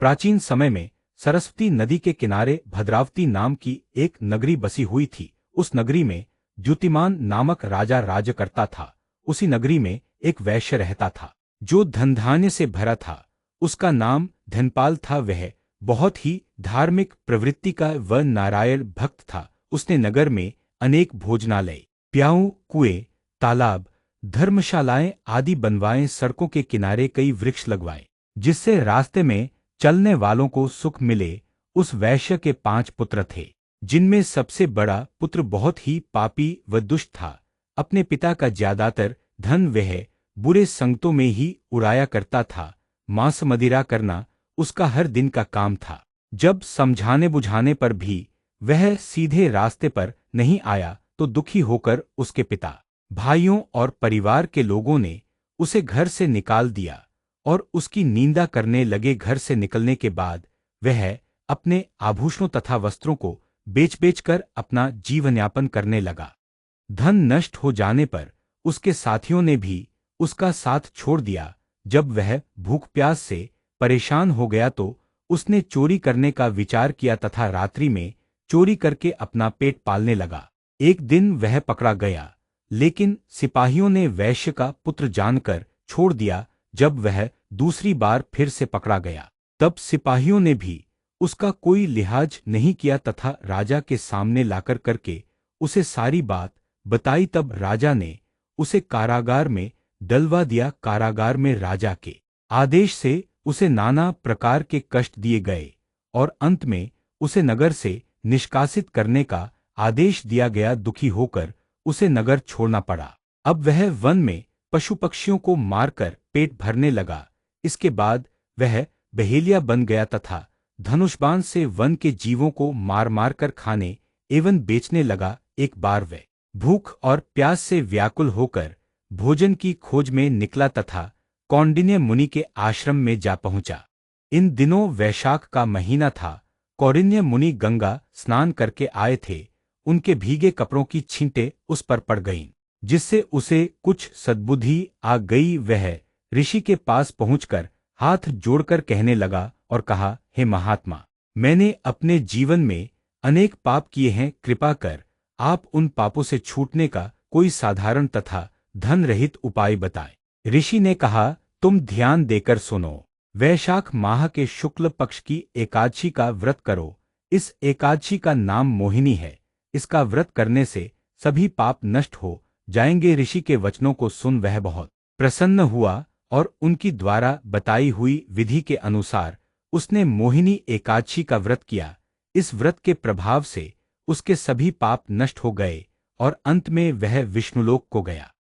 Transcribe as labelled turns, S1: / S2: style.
S1: प्राचीन समय में सरस्वती नदी के किनारे भद्रावती नाम की एक नगरी बसी हुई थी। उस नगरी में द्युतिमान नामक राजा राज्य करता था। उसी नगरी में एक वैश्य रहता था जो धन धान्य से भरा था। उसका नाम धनपाल था। वह बहुत ही धार्मिक प्रवृत्ति का व नारायण भक्त था। उसने नगर में अनेक भोजनालय, प्याऊ, कुएं, तालाब, धर्मशालाएं आदि बनवाए। सड़कों के किनारे कई वृक्ष लगवाए जिससे रास्ते में चलने वालों को सुख मिले। उस वैश्य के 5 पुत्र थे, जिनमें सबसे बड़ा पुत्र बहुत ही पापी व दुष्ट था। अपने पिता का ज्यादातर धन वह बुरे संगतों में ही उड़ाया करता था। मांस मदिरा करना उसका हर दिन का काम था। जब समझाने बुझाने पर भी वह सीधे रास्ते पर नहीं आया तो दुखी होकर उसके पिता, भाइयों और परिवार के लोगों ने उसे घर से निकाल दिया और उसकी निंदा करने लगे। घर से निकलने के बाद वह अपने आभूषणों तथा वस्त्रों को बेच कर अपना जीवनयापन करने लगा। धन नष्ट हो जाने पर उसके साथियों ने भी उसका साथ छोड़ दिया। जब वह भूख प्यास से परेशान हो गया तो उसने चोरी करने का विचार किया तथा रात्रि में चोरी करके अपना पेट पालने लगा। एक दिन वह पकड़ा गया, लेकिन सिपाहियों ने वैश्य का पुत्र जानकर छोड़ दिया। जब वह दूसरी बार फिर से पकड़ा गया तब सिपाहियों ने भी उसका कोई लिहाज नहीं किया तथा राजा के सामने लाकर करके उसे सारी बात बताई। तब राजा ने उसे कारागार में डलवा दिया। कारागार में राजा के आदेश से उसे नाना प्रकार के कष्ट दिए गए और अंत में उसे नगर से निष्कासित करने का आदेश दिया गया। दुखी होकर उसे नगर छोड़ना पड़ा। अब वह वन में पशु पक्षियों को मारकर पेट भरने लगा। इसके बाद वह बहेलिया बन गया तथा धनुष्बाण से वन के जीवों को मार मार कर खाने एवं बेचने लगा। एक बार वह भूख और प्यास से व्याकुल होकर भोजन की खोज में निकला तथा कौंडिन्य मुनि के आश्रम में जा पहुंचा। इन दिनों वैशाख का महीना था। कौंडिन्य मुनि गंगा स्नान करके आए थे। उनके भीगे कपड़ों की छींटें उस पर पड़ गईं, जिससे उसे कुछ सद्बुद्धि आ गई। वह ऋषि के पास पहुंचकर हाथ जोड़कर कहने लगा और कहा, हे महात्मा, मैंने अपने जीवन में अनेक पाप किए हैं। कृपा कर आप उन पापों से छूटने का कोई साधारण तथा धन रहित उपाय बताएं। ऋषि ने कहा, तुम ध्यान देकर सुनो। वैशाख माह के शुक्ल पक्ष की एकादशी का व्रत करो। इस एकादशी का नाम मोहिनी है। इसका व्रत करने से सभी पाप नष्ट हो जाएंगे। ऋषि के वचनों को सुन वह बहुत प्रसन्न हुआ और उनकी द्वारा बताई हुई विधि के अनुसार उसने मोहिनी एकादशी का व्रत किया। इस व्रत के प्रभाव से उसके सभी पाप नष्ट हो गए और अंत में वह विष्णुलोक को गया।